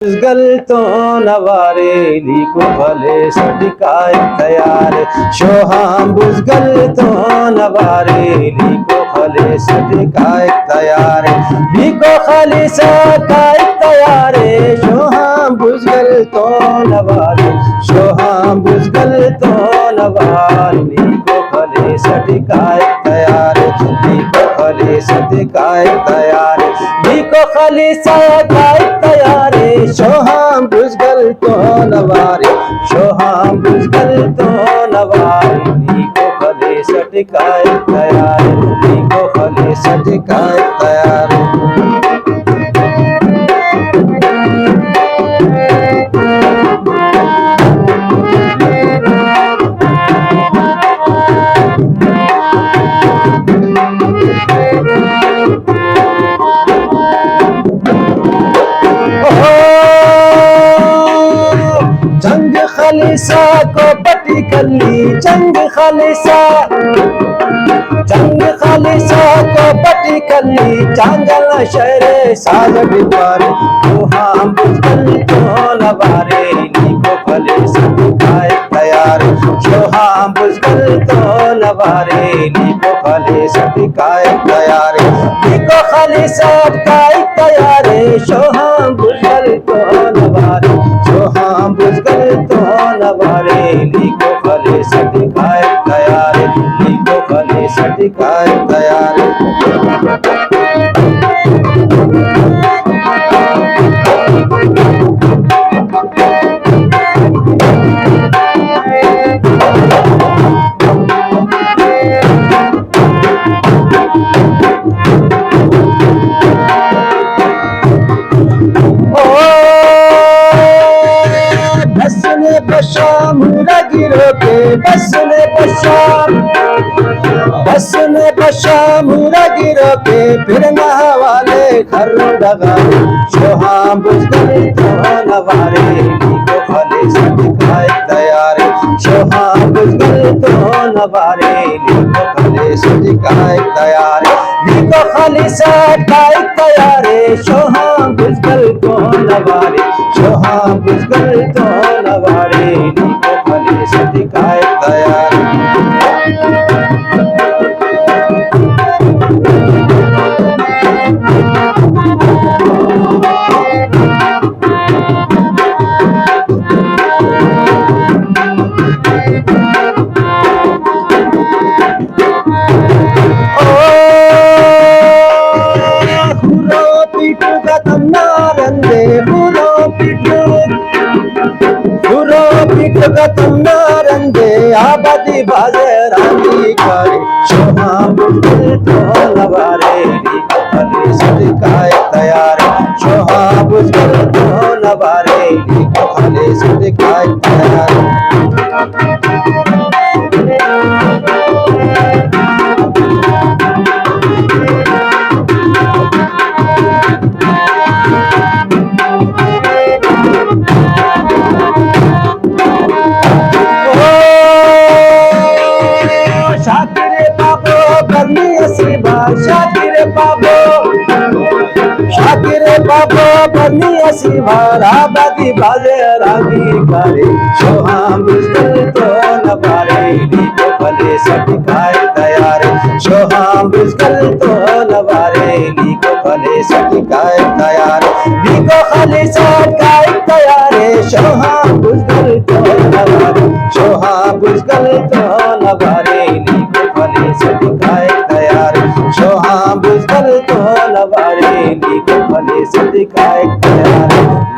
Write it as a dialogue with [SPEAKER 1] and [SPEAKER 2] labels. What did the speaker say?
[SPEAKER 1] Galto navare liko vale sadikaye tayar shoham buzgalto navare liko vale sadikaye tayar liko khalisa kaye tayar shoham buzgalto navare shoham buzgalto navare liko vale sadikaye tayar liko vale sadikaye tayar liko khalisa kaye tayar shoham buzgalto navare shoham buzgalto navare liko khale satikaye tayar liko khale satikaye tayar जंग खालिसा को पटी कली जंग खालिसा को पटी कली चांगल शहरे साजट पर हम बुझगल तो नवारे नीको खले सदिकाए तैयार हम बुझगल तो नवारे नीको खले सदिकाए तैयार नीको खले सदिकाए तैयार हम बुझगल तो नवारे हम बुझगल तो नवारे नीको खले सदिकाए तैयार नीको खले सदिकाए तैयार बशाम गिरो के बस ने बशाम गिरो के फिर नवाले घर डगा shoham buzgal to navare liko khale sadikaye tayar shoham buzgal to navare liko khale sadikaye tayar liko khale sadikaye tayar shoham buzgal to navare shoham buzgal to navare liko khale sadikaye tayar रंगे आबादी बाजे रानी करे shoham buzgal to navare liko khale sadikaye tayar shoham buzgal to navare liko khale sadikaye tayar Shakir बाबो बनी असीबार आबादी बाजे रागी करे shoham buzgal to navare liko khale sadikaye tayar shoham buzgal to navare liko khale sadikaye tayar liko khale sadikaye tayar shoham buzgal to navare shoham buzgal to navare liko khale sadikaye tayar shoham buzgal to navare liko khale sadikaye tayar